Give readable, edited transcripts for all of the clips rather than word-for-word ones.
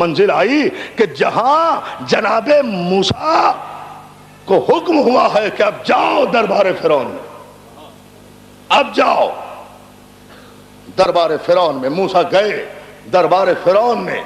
منزل آئی کہ جہاں جناب موسیٰ کو حکم ہوا ہے کہ اب جاؤ دربار فرعون میں، اب جاؤ دربار فرعون میں۔ موسیٰ گئے دربار فرعون میں۔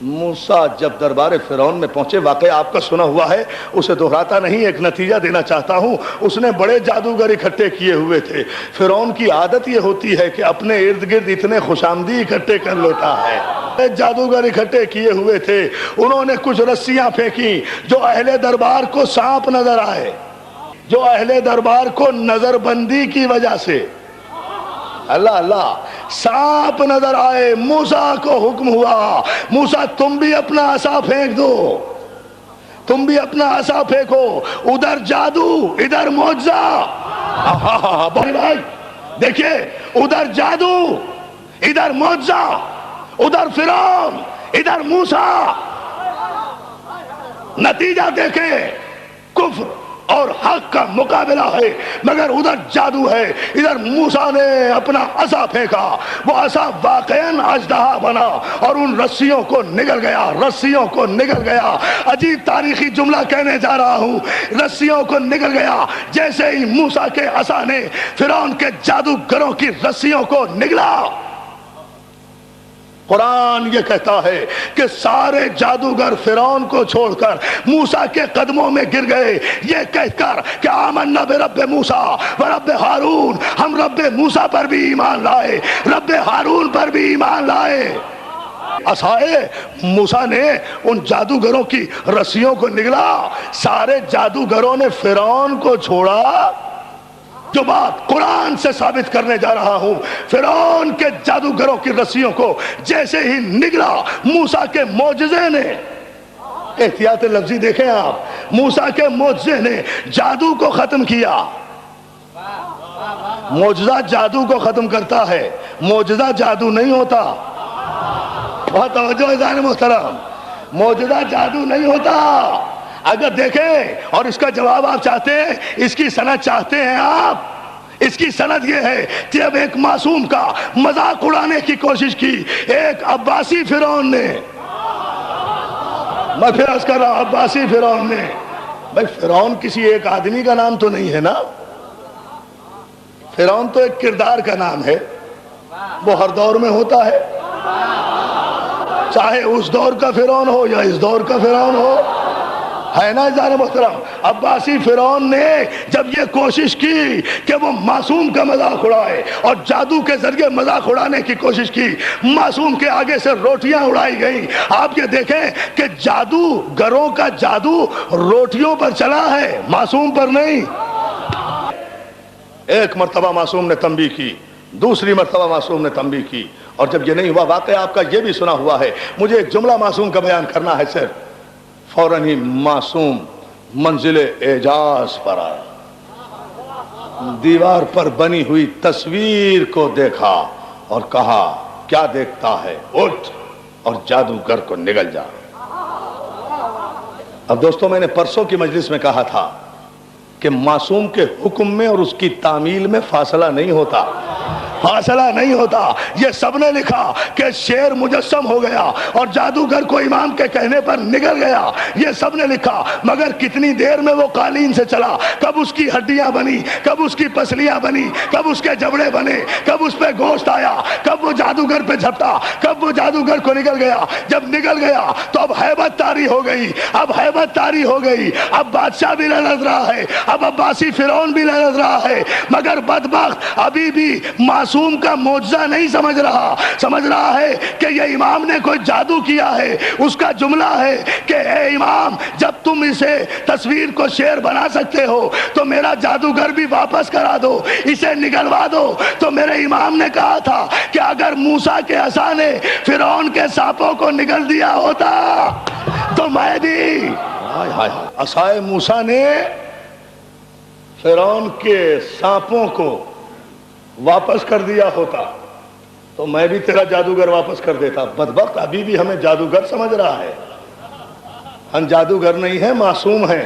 موسیٰ جب دربار فرعون میں پہنچے، واقعہ آپ کا سنا ہوا ہے، اسے دہراتا نہیں، ایک نتیجہ دینا چاہتا ہوں۔ اس نے بڑے جادوگر اکٹھے کیے ہوئے تھے۔ فرعون کی عادت یہ ہوتی ہے کہ اپنے ارد گرد اتنے خوشامدی اکٹھے کر لیتا ہے۔ جادوگر اکٹھے کیے ہوئے تھے، انہوں نے کچھ رسیاں پھینکی جو اہل دربار کو سانپ نظر آئے، جو اہل دربار کو نظر بندی کی وجہ سے اللہ اللہ سانپ نظر آئے۔ موسیٰ کو حکم ہوا، موسیٰ تم بھی اپنا عصا پھینک دو، تم بھی اپنا عصا پھینکو۔ ادھر جادو، ادھر معجزہ۔ بھائی دیکھیے، ادھر جادو، ادھر معجزہ، ادھر فرعون، ادھر موسیٰ۔ نتیجہ دیکھیں، کفر اور حق کا مقابلہ ہے، مگر ادھر جادو ہے۔ ادھر موسیٰ نے اپنا عصا پھینکا، وہ عصا واقعاً اژدہا بنا اور ان رسیوں کو نگل گیا، رسیوں کو نگل گیا۔ عجیب تاریخی جملہ کہنے جا رہا ہوں، رسیوں کو نگل گیا۔ جیسے ہی موسیٰ کے عصا نے فرعون کے جادوگروں کی رسیوں کو نگلا، قرآن یہ کہتا ہے کہ سارے جادوگر فرعون کو چھوڑ کر موسیٰ کے قدموں میں گر گئے، یہ کہہ کر کہ آمنا برب موسیٰ و رب ہارون، ہم رب موسیٰ پر بھی ایمان لائے، رب ہارون پر بھی ایمان لائے۔ عصائے موسیٰ نے ان جادوگروں کی رسیوں کو نگلا، سارے جادوگروں نے فرعون کو چھوڑا۔ جو بات قرآن سے ثابت کرنے جا رہا ہوں، فرعون کے جادوگروں کی رسیوں کو جیسے ہی نگلا موسیٰ کے معجزے نے، احتیاط لفظی دیکھیں آپ، موسیٰ کے معجزے نے جادو کو ختم کیا۔ معجزہ جادو کو ختم کرتا ہے، معجزہ جادو نہیں ہوتا۔ بہت توجہ ہے ذہن محترم، معجزہ جادو نہیں ہوتا۔ اگر دیکھیں، اور اس کا جواب آپ چاہتے ہیں، اس کی سند چاہتے ہیں آپ، اس کی سند یہ ہے کہ اب ایک معصوم کا مذاق اڑانے کی کوشش کی ایک عباسی فرعون نے۔ میں پھر عرض کر رہا ہوں، عباسی فرعون نے۔ بھائی فرعون کسی ایک آدمی کا نام تو نہیں ہے نا، فرعون تو ایک کردار کا نام ہے، وہ ہر دور میں ہوتا ہے، چاہے اس دور کا فرعون ہو یا اس دور کا فرعون ہو، ہے نا جان محترم۔ عباسی فرعون نے جب یہ کوشش کی کہ وہ معصوم کا مذاق اڑائے اور جادو کے ذریعے مذاق اڑانے کی کوشش کی، معصوم کے آگے سے روٹیاں اڑائی گئیں۔ آپ یہ دیکھیں کہ جادوگروں کا جادو روٹیوں پر چلا ہے، معصوم پر نہیں۔ ایک مرتبہ معصوم نے تنبیہ کی، دوسری مرتبہ معصوم نے تنبیہ کی، اور جب یہ نہیں ہوا، واقعہ آپ کا یہ بھی سنا ہوا ہے، مجھے ایک جملہ معصوم کا بیان کرنا ہے صرف، فوراً ہی معصوم منزل اعجاز پر آیا، دیوار پر بنی ہوئی تصویر کو دیکھا اور کہا، کیا دیکھتا ہے، اٹھ اور جادوگر کو نگل جا۔ اب دوستوں، میں نے پرسوں کی مجلس میں کہا تھا کہ معصوم کے حکم میں اور اس کی تعمیل میں فاصلہ نہیں ہوتا، فاصلہ نہیں ہوتا۔ یہ سب نے لکھا کہ شیر مجسم ہو گیا اور جادوگر کو امام کے کہنے پر نگل گیا، یہ سب نے لکھا، مگر کتنی دیر میں وہ قالین سے چلا، کب اس کی ہڈیاں بنی، کب اس کی پسلیاں بنی، کب اس کے جبڑے بنے، کب اس پہ گوشت آیا، کب وہ جادوگر پہ جھپٹا، کب وہ جادوگر کو نگل گیا۔ جب نگل گیا تو اب ہیبت طاری ہو گئی، اب ہیبت طاری ہو گئی، اب بادشاہ بھی لڑ رہا ہے، اب عباسی فرعون بھی لڑ رہا ہے، مگر بدبخت ابھی بھی معصوم کا معجزہ نہیں سمجھ رہا ہے کہ یہ امام نے کوئی جادو کیا ہے۔ اس کا جملہ ہے کہ اے امام، جب تم اسے تصویر کو شیر بنا سکتے ہو تو میرا جادوگر بھی واپس کرا دو، اسے نگلوا دو۔ تو میرے امام نے کہا تھا کہ اگر موسیٰ کے عصا نے فرعون کے سانپوں کو نگل دیا ہوتا تو میں بھی، عصائے موسیٰ نے فرعون کے سانپوں کو واپس کر دیا ہوتا تو میں بھی تیرا جادوگر واپس کر دیتا۔ بدبخت ابھی بھی ہمیں جادوگر سمجھ رہا ہے، ہم جادوگر نہیں ہیں، معصوم ہیں۔